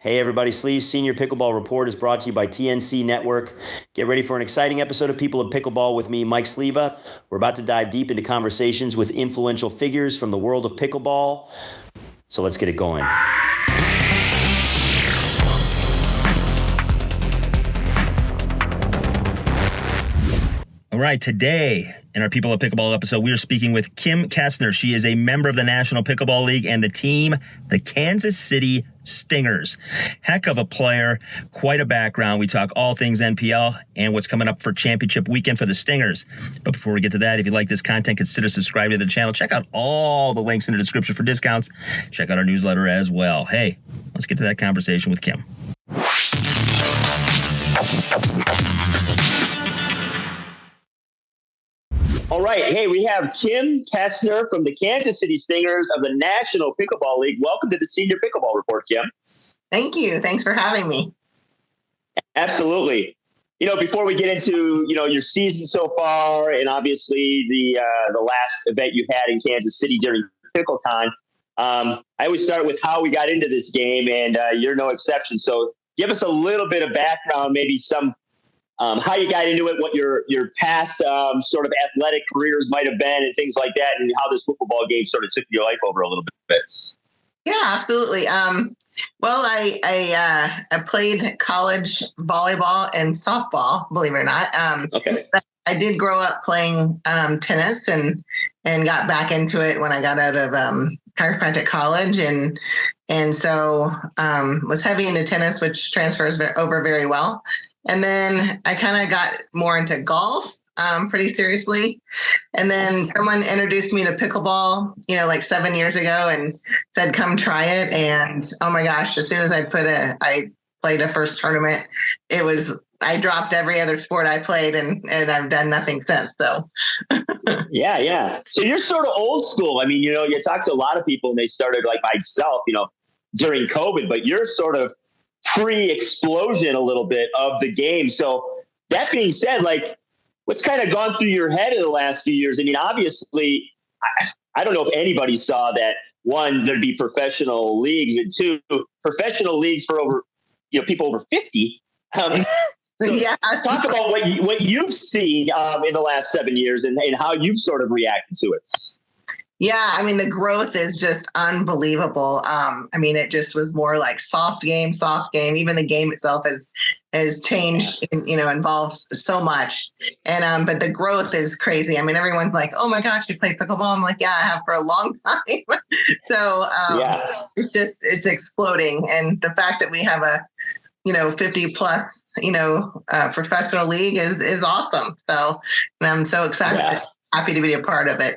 Hey everybody, Sleeves Senior Pickleball Report is brought to you by TNC Network. Get ready for an exciting episode of People of Pickleball with me, Mike Sleva. We're about to dive deep into conversations with influential figures from the world of pickleball. So let's get it going. All right, today in our People of Pickleball episode, we are speaking with Kim Kesner. She is a member of the National Pickleball League and the team, the Kansas City Stingers. Heck of a player, quite a background. We talk all things NPL and what's coming up for championship weekend for the Stingers. But before we get to that, if you like this content, consider subscribing to the channel. Check out all the links in the description for discounts. Check out our newsletter as well. Hey, let's get to that conversation with Kim. All right. Hey, we have Kim Kesner from the Kansas City Stingers of the National Pickleball League. Welcome to the Senior Pickleball Report, Kim. Thank you. Thanks for having me. Absolutely. Before we get into, your season so far and obviously the last event you had in Kansas City during PickleCon, I always start with how we got into this game, and you're no exception. So give us a little bit of background, maybe some how you got into it, what your past sort of athletic careers might have been and things like that, and how this football game sort of took your life over a little bit. Yeah, absolutely. Well, I played college volleyball and softball, believe it or not. Okay. I did grow up playing tennis and got back into it when I got out of chiropractic college and so was heavy into tennis, which transfers over very well. And then I kind of got more into golf pretty seriously. And then someone introduced me to pickleball, like 7 years ago and said, come try it. And oh my gosh, as soon as I played a first tournament, I dropped every other sport I played and I've done nothing since. So Yeah. So you're sort of old school. I mean, you talk to a lot of people and they started like myself, during COVID, but you're sort of pre-explosion a little bit of the game. So that being said, like what's kind of gone through your head in the last few years? I mean, obviously, I don't know if anybody saw that, one, there'd be professional leagues, and two, professional leagues for over, people over 50. So yeah. Talk about what you've seen in the last 7 years and how you've sort of reacted to it. Yeah, I mean, the growth is just unbelievable. It just was more like soft game. Even the game itself has changed, and, involves so much. And but the growth is crazy. I mean, everyone's like, "Oh my gosh, you play pickleball?" I'm like, "Yeah, I have for a long time." So it's exploding, and the fact that we have a 50 plus professional league is awesome. So and I'm so excited, happy to be a part of it.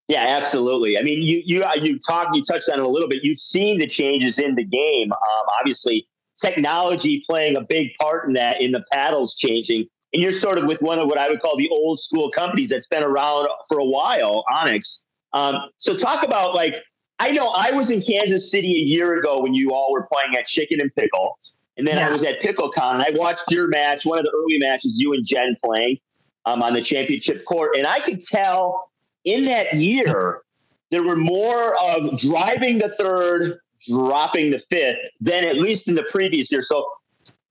Yeah, absolutely. I mean, you touched on it a little bit. You've seen the changes in the game. Obviously, technology playing a big part in that, in the paddles changing. And you're sort of with one of what I would call the old school companies that's been around for a while, Onyx. So talk about, I know I was in Kansas City a year ago when you all were playing at Chicken and Pickle. And then I was at PickleCon. I watched your match, one of the early matches, you and Jen playing on the championship court. And I could tell in that year, there were more of driving the third, dropping the fifth than at least in the previous year. So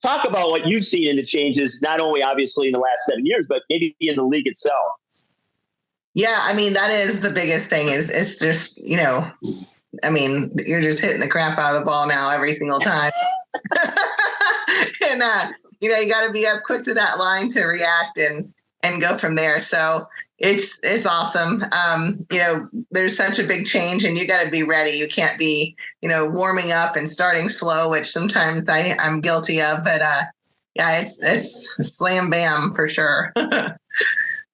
talk about what you've seen in the changes, not only obviously in the last 7 years, but maybe in the league itself. Yeah, I mean, that is the biggest thing is it's just, you're just hitting the crap out of the ball now every single time. And, you got to be up quick to that line to react and go from there. So it's awesome. There's such a big change and you got to be ready. You can't be, warming up and starting slow, which sometimes I'm guilty of, but it's slam bam for sure.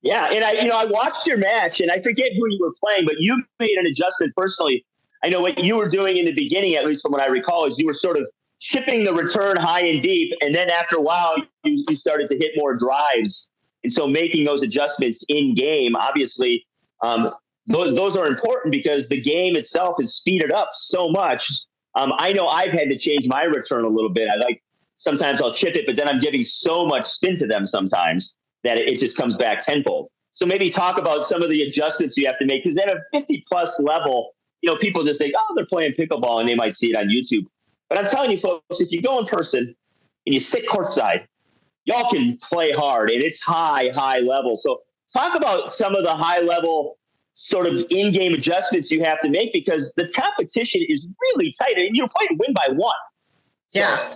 Yeah. And I watched your match and I forget who you were playing, but you made an adjustment personally. I know what you were doing in the beginning, at least from what I recall, is you were sort of chipping the return high and deep. And then after a while, you started to hit more drives. And so making those adjustments in game, obviously, those are important because the game itself is speeded up so much. I know I've had to change my return a little bit. Sometimes I'll chip it, but then I'm giving so much spin to them sometimes that it just comes back tenfold. So maybe talk about some of the adjustments you have to make, because at a 50 plus level, people just think, oh, they're playing pickleball and they might see it on YouTube. But I'm telling you, folks, if you go in person and you sit courtside, y'all can play hard, and it's high level. So talk about some of the high level sort of in-game adjustments you have to make, because the competition is really tight, and you're playing win by one. So. Yeah,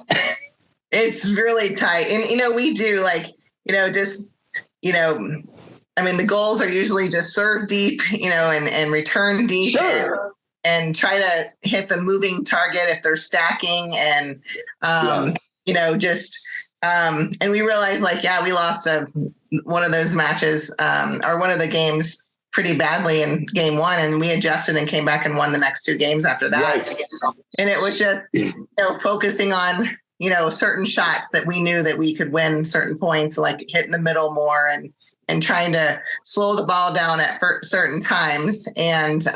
it's really tight. And, we do just, I mean, the goals are usually just serve deep, and return deep. Sure. And try to hit the moving target if they're stacking, and and we realized we lost one of those matches or one of the games pretty badly in game one, and we adjusted and came back and won the next two games after that. Right. And it was just focusing on certain shots that we knew that we could win certain points, like hitting the middle more and trying to slow the ball down at certain times and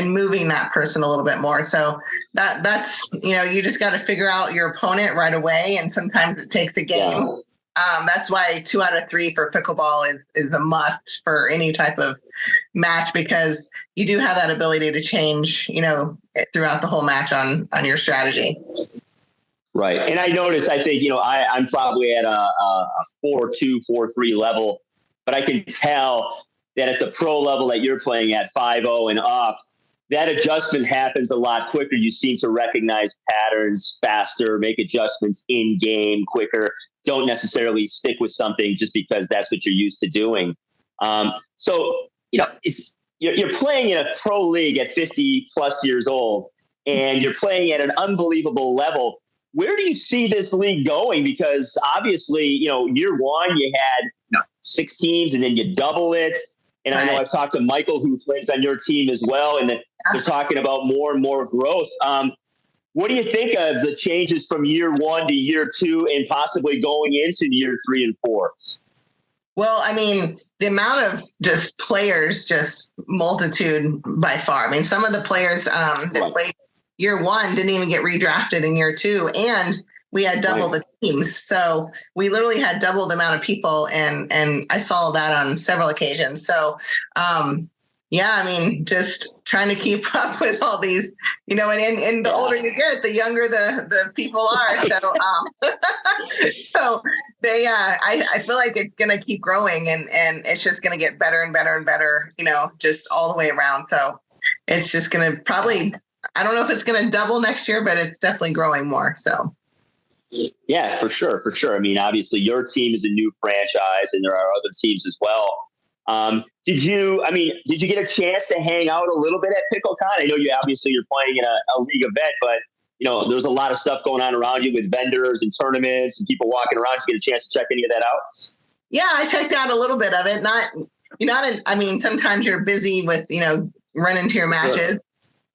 moving that person a little bit more. So that's you just got to figure out your opponent right away, and sometimes it takes a game. Yeah. That's why 2 out of 3 for pickleball is a must for any type of match, because you do have that ability to change throughout the whole match on your strategy. Right. And I noticed, I think, I'm probably at a 4-2, 4-3 level, but I can tell that at the pro level that you're playing at 5-0 and up, that adjustment happens a lot quicker. You seem to recognize patterns faster, make adjustments in game quicker. Don't necessarily stick with something just because that's what you're used to doing. So you're playing in a pro league at 50 plus years old, and you're playing at an unbelievable level. Where do you see this league going? Because obviously, year one you had 6 teams, and then you double it. And I know I've talked to Michael, who plays on your team as well, and they're talking about more and more growth. What do you think of the changes from year one to year 2 and possibly going into year 3 and 4? Well, I mean, the amount of just players, just multitude by far. I mean, some of the players that played year 1 didn't even get redrafted in year 2, and we had double the teams. So we literally had double the amount of people, and I saw that on several occasions. So, I mean, just trying to keep up with all these, and the older you get, the younger the people are. So, so they, I feel like it's going to keep growing, and it's just going to get better and better and better, just all the way around. So it's just going to probably, I don't know if it's going to double next year, but it's definitely growing more. So. Yeah, for sure. I mean, obviously your team is a new franchise, and there are other teams as well. Did you get a chance to hang out a little bit at PickleCon? I know you're playing in a league event, but there's a lot of stuff going on around you with vendors and tournaments and people walking around. Did you get a chance to check any of that out? Yeah, I checked out a little bit of it. Sometimes you're busy with, running to your matches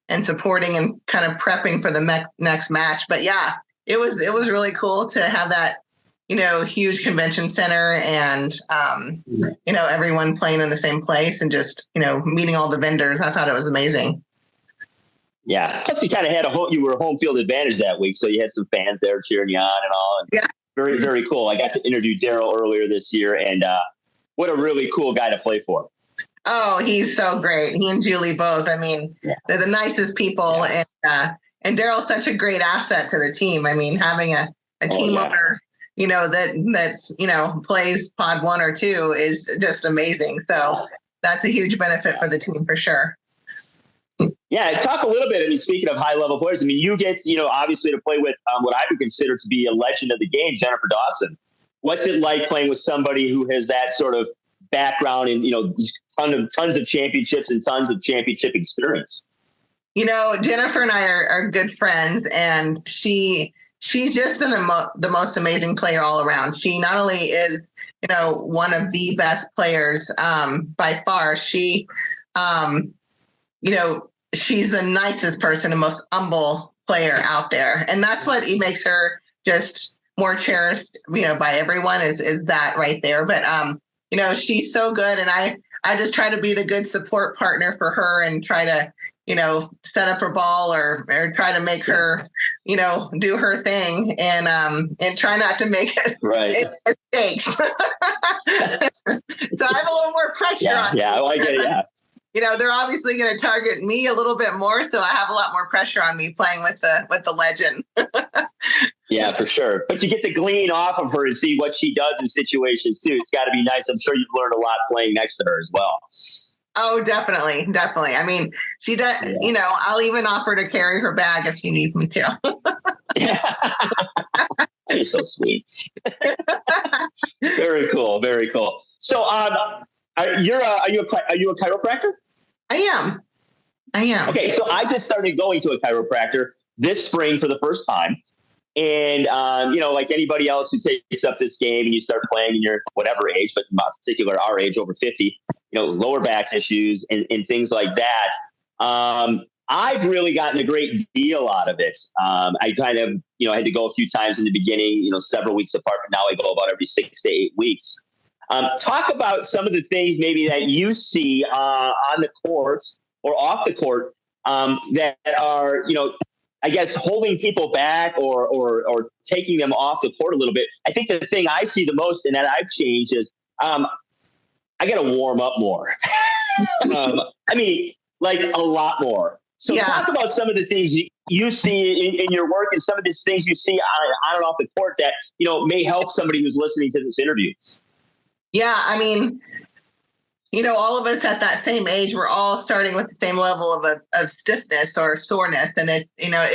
and supporting and kind of prepping for the next match. But yeah, it was really cool to have that, huge convention center and, everyone playing in the same place and just, meeting all the vendors. I thought it was amazing. Yeah. Plus you kind of had you were home field advantage that week. So you had some fans there cheering you on and all. And yeah. Very, very cool. I got to interview Daryl earlier this year, and what a really cool guy to play for. Oh, he's so great. He and Julie both. I mean, they're the nicest people. Yeah. And Daryl's such a great asset to the team. I mean, having a team owner, that's plays pod 1 or 2 is just amazing. So that's a huge benefit for the team for sure. Yeah, talk a little bit. Speaking of high-level players, I mean, you get, obviously to play with what I would consider to be a legend of the game, Jennifer Dawson. What's it like playing with somebody who has that sort of background and, tons of championships and tons of championship experience? Jennifer and I are good friends, and she's just the most amazing player all around. She not only is, one of the best players by far, she, she's the nicest person and most humble player out there. And that's what makes her just more cherished, by everyone is that right there. But, she's so good. And I just try to be the good support partner for her and try to, set up her ball or try to make her, do her thing and try not to make mistakes. So I have a little more pressure on me. Yeah, I like it. Yeah. they're obviously going to target me a little bit more. So I have a lot more pressure on me playing with the legend. Yeah, for sure. But you get to glean off of her and see what she does in situations too. It's got to be nice. I'm sure you've learned a lot playing next to her as well. Oh, definitely. Definitely. I mean, she does, I'll even offer to carry her bag if she needs me to. You're so sweet. Very cool. Very cool. So, are you a chiropractor? I am. Okay. So I just started going to a chiropractor this spring for the first time. And, like anybody else who takes up this game and you start playing in your whatever age, but in particular our age, over 50, lower back issues and things like that. I've really gotten a great deal out of it. I kind of, had to go a few times in the beginning, several weeks apart, but now I go about every 6 to 8 weeks. Talk about some of the things maybe that you see on the court or off the court that are, I guess, holding people back or taking them off the court a little bit. I think the thing I see the most and that I've changed is I got to warm up more. Like a lot more. So talk about some of the things you see in your work and some of these things you see on and off the court that, may help somebody who's listening to this interview. Yeah, I mean, all of us at that same age, we're all starting with the same level of stiffness or soreness. And it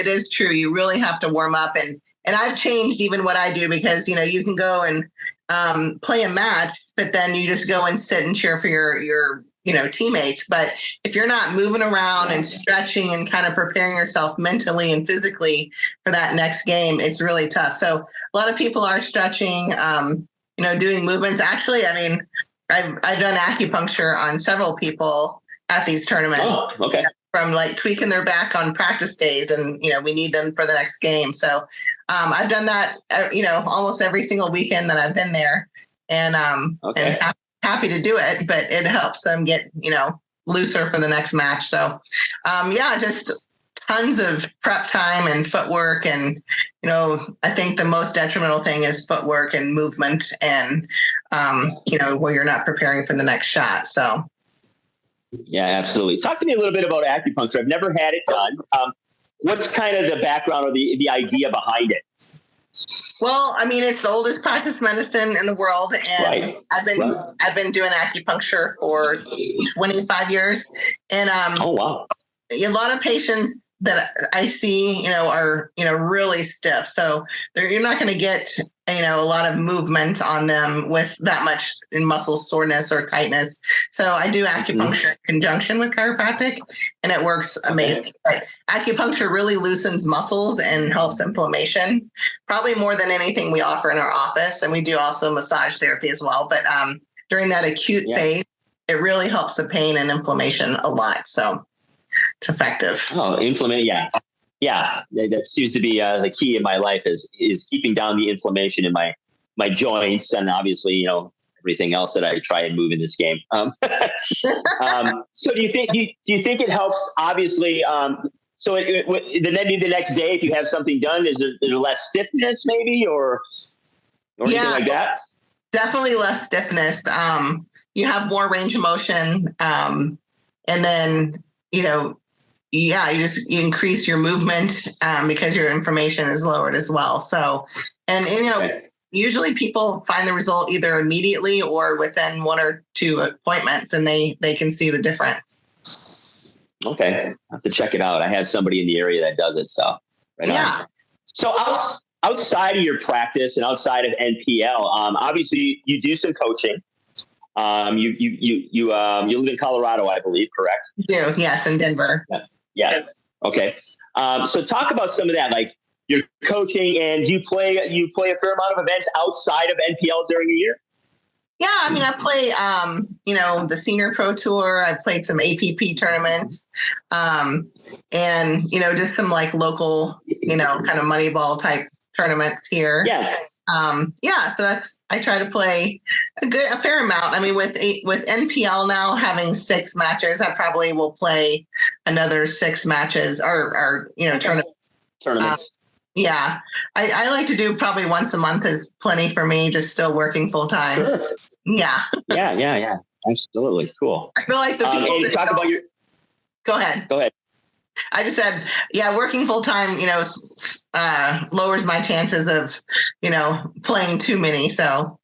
is true. You really have to warm up. And I've changed even what I do because, you can go and play a match, but then you just go and sit and cheer for your teammates. But if you're not moving around and stretching and kind of preparing yourself mentally and physically for that next game, it's really tough. So a lot of people are stretching, doing movements. Actually, I mean, I've done acupuncture on several people at these tournaments. Oh, okay. From like tweaking their back on practice days, and we need them for the next game. So I've done that, almost every single weekend that I've been there, and and happy to do it. But it helps them get looser for the next match. So just tons of prep time and footwork, and I think the most detrimental thing is footwork and movement, and where you're not preparing for the next shot. So. Yeah, absolutely. Talk to me a little bit about acupuncture. I've never had it done. What's kind of the background or the idea behind it? Well, I mean, it's the oldest practice medicine in the world, and I've been doing acupuncture for 25 years. And oh wow, a lot of patients that I see, are really stiff. So you're not going to get a lot of movement on them with that much muscle soreness or tightness. So I do acupuncture in conjunction with chiropractic, and it works amazing. But acupuncture really loosens muscles and helps inflammation, probably more than anything we offer in our office. And we do also massage therapy as well. But during that acute phase, it really helps the pain and inflammation a lot. So it's effective. Oh, inflammation. Yeah. Yeah. That seems to be the key in my life is keeping down the inflammation in my joints. And obviously, everything else that I try and move in this game. So do you think it helps? Obviously. So then the next day, if you have something done, is there less stiffness maybe or anything like that? Definitely less stiffness. You have more range of motion. And then, you increase your movement because your inflammation is lowered as well. So, and usually people find the result either immediately or within 1 or 2 appointments, and they can see the difference. Okay, I have to check it out. I have somebody in the area that does it. So on. So outside of your practice and outside of NPL, obviously you do some coaching. You live in Colorado, I believe, correct? I do, yes, in Denver. Yeah. Okay. So talk about some of that, like your coaching, and you play a fair amount of events outside of NPL during the year. Yeah, I mean, I play, the Senior Pro Tour. I played some APP tournaments, and just some like local, kind of money ball type tournaments here. Yeah. So I try to play a fair amount. I mean, with NPL now having 6 matches, I probably will play another 6 matches or tournaments. I like to do probably once a month is plenty for me, just still working full time. Sure. Yeah. Yeah. absolutely. Cool. I feel like the people and that talk about your, go ahead. Go ahead. I just said, yeah, working full time, lowers my chances of, playing too many. So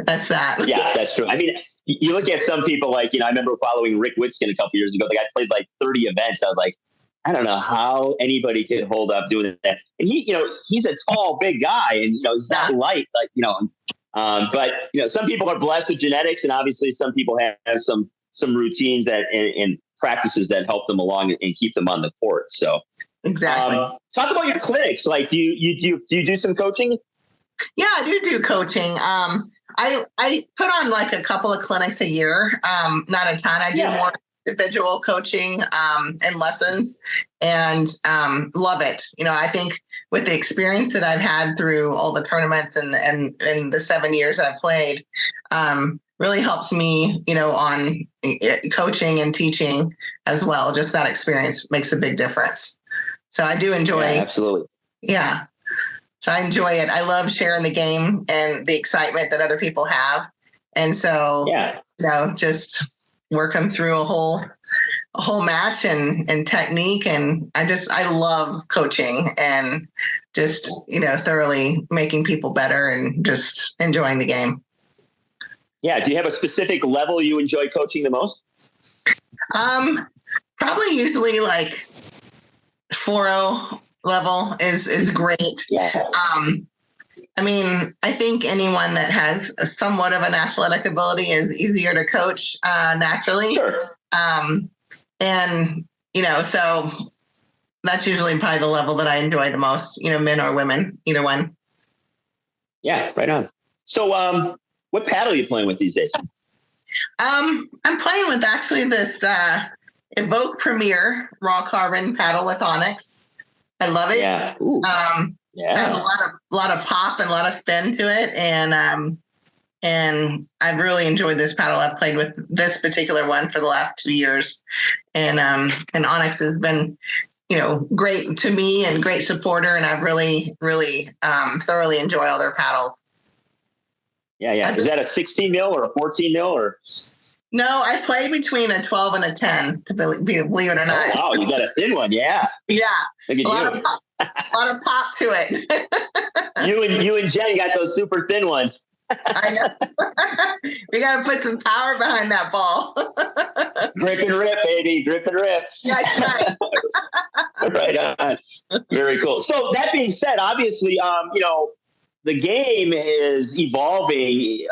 that's that. Yeah, that's true. I mean, you look at some people like, I remember following Rick Witskin a couple years ago. The guy played like 30 events. I was like, I don't know how anybody could hold up doing that. And he's a tall, big guy, and he's not light, but some people are blessed with genetics, and obviously some people have some routines that and practices that help them along and keep them on the court. So exactly. Talk about your clinics. Like, do you do some coaching? Yeah, I do coaching. I put on like a couple of clinics a year, not a ton. I do more individual coaching and lessons, and love it. I think with the experience that I've had through all the tournaments and the 7 years that I've played, really helps me, on coaching and teaching as well. Just that experience makes a big difference. So I do enjoy. Yeah, absolutely. Yeah. So I enjoy it. I love sharing the game and the excitement that other people have. And so, just work them through a whole match and technique. And I love coaching and just, thoroughly making people better and just enjoying the game. Yeah. Do you have a specific level you enjoy coaching the most? Probably usually like 4.0 level is great. Yeah. I mean, I think anyone that has somewhat of an athletic ability is easier to coach naturally. Sure. And, so that's usually probably the level that I enjoy the most, men or women, either one. Yeah, right on. So what paddle are you playing with these days? I'm playing with actually this Evoke Premier raw carbon paddle with Onyx. I love it. Yeah. It has a lot of pop and a lot of spin to it, and I've really enjoyed this paddle. I've played with this particular one for the last 2 years, and Onyx has been, great to me and great supporter, and I've really, really thoroughly enjoyed all their paddles. Yeah. Is that a 16 mil or a 14 mil or? No, I play between a 12 and a 10, to believe it or not. Oh, wow, you got a thin one, yeah. Yeah, look at a lot of pop to it. you and Jen got those super thin ones. I know. We got to put some power behind that ball. Grip and rip, baby. Grip and rip. That's right. Right on. Very cool. So that being said, obviously, the game is evolving.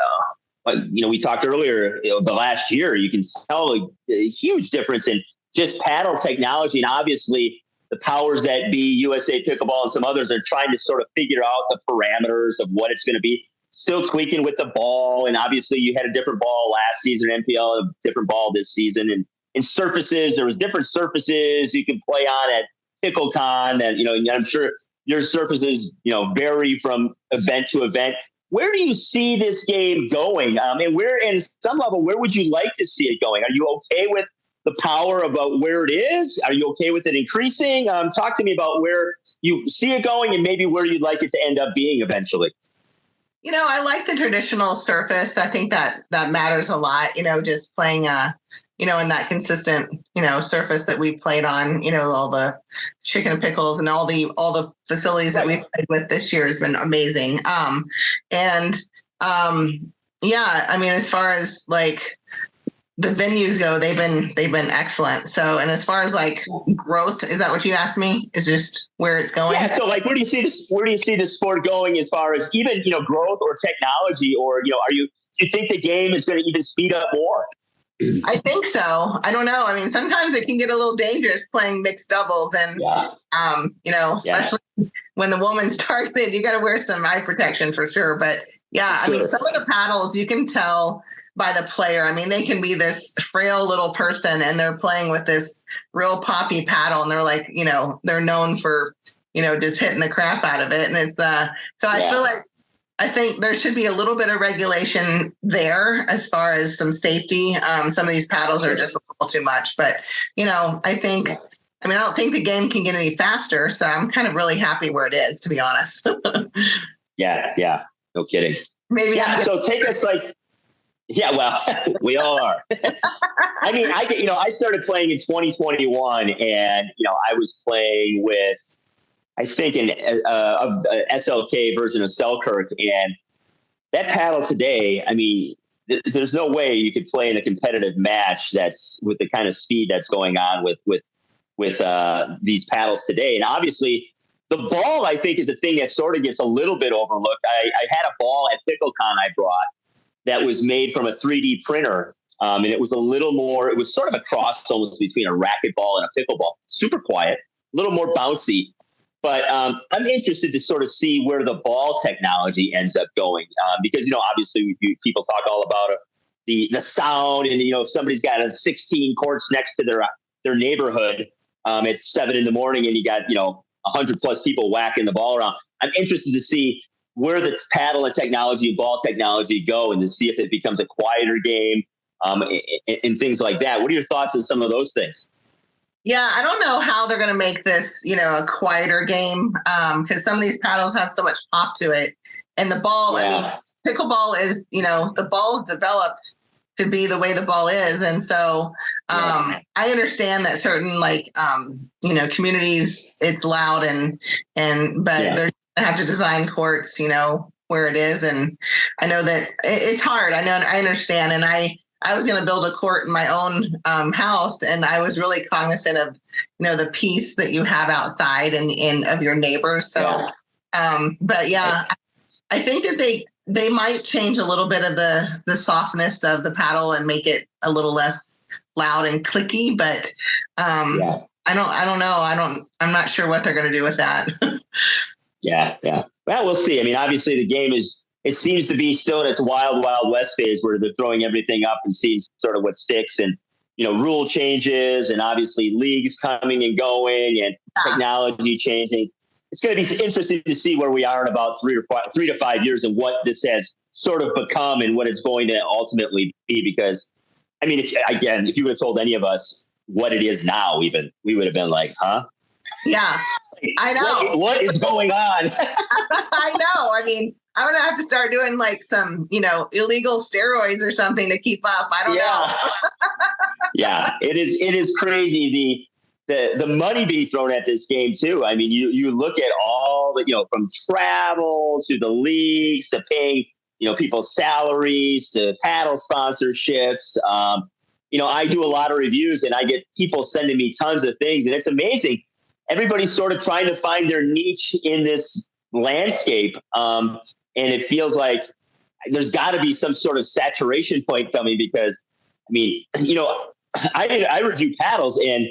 We talked earlier, the last year, you can tell a huge difference in just paddle technology. And obviously the powers that be, USA Pickleball and some others, are trying to sort of figure out the parameters of what it's going to be. Still tweaking with the ball. And obviously you had a different ball last season, NPL, a different ball this season. And in surfaces, there was different surfaces you can play on at PickleCon. And, I'm sure your surfaces, vary from event to event. Where do you see this game going? And where, in some level, where would you like to see it going? Are you okay with the power about where it is? Are you okay with it increasing? Talk to me about where you see it going and maybe where you'd like it to end up being eventually. I like the traditional surface. I think that matters a lot, just playing, in that consistent, surface that we played on, all the chicken and pickles and all the facilities that we've played with this year has been amazing. As far as like the venues go, they've been excellent. So, and as far as like growth, is that what you asked me? Is just where it's going? Yeah. So like, where do you see the sport going as far as even, growth or technology, or, do you think the game is going to even speed up more? I think so. I don't know. I mean, sometimes it can get a little dangerous playing mixed doubles, and especially when the woman's targeted, you got to wear some eye protection for sure. But yeah, I mean, some of the paddles you can tell by the player. I mean, they can be this frail little person, and they're playing with this real poppy paddle, and they're like, they're known for, just hitting the crap out of it, and it's I feel like. I think there should be a little bit of regulation there as far as some safety. Some of these paddles are just a little too much, but I don't think the game can get any faster. So I'm kind of really happy where it is, to be honest. Yeah. No kidding. Maybe. Yeah. So take us like, Yeah, well, we all are. I mean, I started playing in 2021, and I was playing with, I think, a SLK version of Selkirk, and that paddle today. I mean, there's no way you could play in a competitive match that's with the kind of speed that's going on with these paddles today. And obviously, the ball, I think, is the thing that sort of gets a little bit overlooked. I had a ball at PickleCon I brought that was made from a 3D printer. And it was a little more, it was sort of a cross almost between a racquetball and a pickleball. Super quiet, a little more bouncy. But I'm interested to sort of see where the ball technology ends up going. Because, obviously people talk all about the sound, and, if somebody's got 16 courts next to their neighborhood at 7 a.m. and you got, 100 plus people whacking the ball around. I'm interested to see where the paddle and technology and ball technology go, and to see if it becomes a quieter game and things like that. What are your thoughts on some of those things? Yeah, I don't know how they're going to make this, a quieter game, because some of these paddles have so much pop to it. And the ball, I mean, pickleball is, the ball is developed to be the way the ball is. And so I understand that certain communities, it's loud but they're going to have to design courts, where it is. And I know that it's hard. I understand. And I was going to build a court in my own house, and I was really cognizant of, the peace that you have outside and of your neighbors. So, but yeah, I think that they might change a little bit of the softness of the paddle and make it a little less loud and clicky. But I don't know. I'm not sure what they're going to do with that. Yeah. Well, we'll see. I mean, obviously the game it seems to be still in its wild, wild west phase where they're throwing everything up and seeing sort of what sticks, and, rule changes, and obviously leagues coming and going, and technology changing. It's going to be interesting to see where we are in about 3 to 5 years and what this has sort of become and what it's going to ultimately be. Because, I mean, if you would have told any of us what it is now, even, we would have been like, huh? Yeah, I know. What is going on? I know. I mean, I'm going to have to start doing some, illegal steroids or something to keep up. I don't know. Yeah, it is crazy. The money being thrown at this game too. I mean, you look at all the, from travel to the leagues to paying, people's salaries to paddle sponsorships. I do a lot of reviews, and I get people sending me tons of things, and it's amazing. Everybody's sort of trying to find their niche in this landscape. And it feels like there's got to be some sort of saturation point coming, because, I mean, I review paddles, and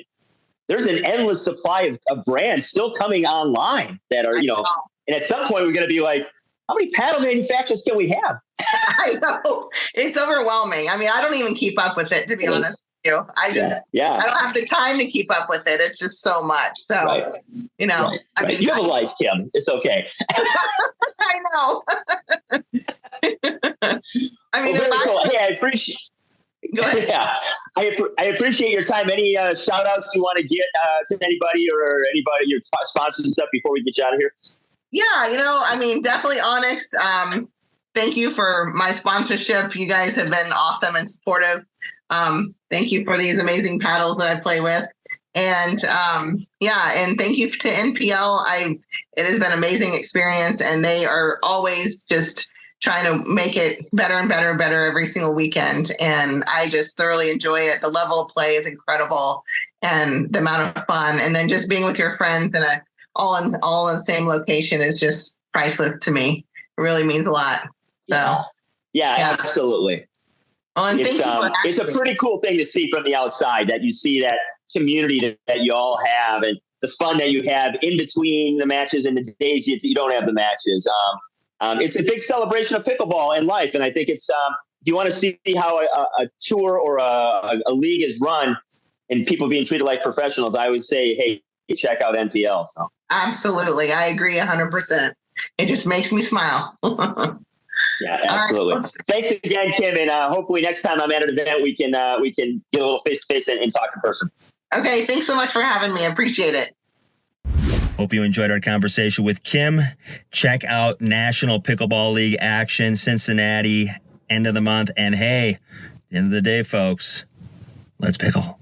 there's an endless supply of brands still coming online that are, and at some point we're going to be like, how many paddle manufacturers can we have? I know. It's overwhelming. I mean, I don't even keep up with it, to be honest with you. I don't have the time to keep up with it. It's just so much. So, I mean, you have a life, Kim. It's okay. I know. I mean, I appreciate. Go ahead. Yeah, I appreciate your time. Any shout outs you want to get to anybody or your sponsors and stuff before we get you out of here? Yeah, I mean, definitely Onyx. Thank you for my sponsorship. You guys have been awesome and supportive. Thank you for these amazing paddles that I play with. And and thank you to NPL. It has been an amazing experience, and they are always just trying to make it better and better and better every single weekend. And I just thoroughly enjoy it. The level of play is incredible, and the amount of fun. And then just being with your friends and all in the same location is just priceless to me. It really means a lot. So yeah. Absolutely. And it's a pretty cool thing to see from the outside, that you see that community that you all have, and the fun that you have in between the matches and the days you don't have the matches. It's a big celebration of pickleball and life. And I think it's, if you want to see how a tour or a league is run and people being treated like professionals, I would say, hey, check out NPL. So absolutely. I agree 100%. It just makes me smile. Yeah, absolutely. Right. Thanks again, Kim. And hopefully next time I'm at an event, we can get a little face to face and talk in person. Okay. Thanks so much for having me. I appreciate it. Hope you enjoyed our conversation with Kim. Check out National Pickleball League action, Cincinnati, end of the month. And hey, at the end of the day, folks, let's pickle.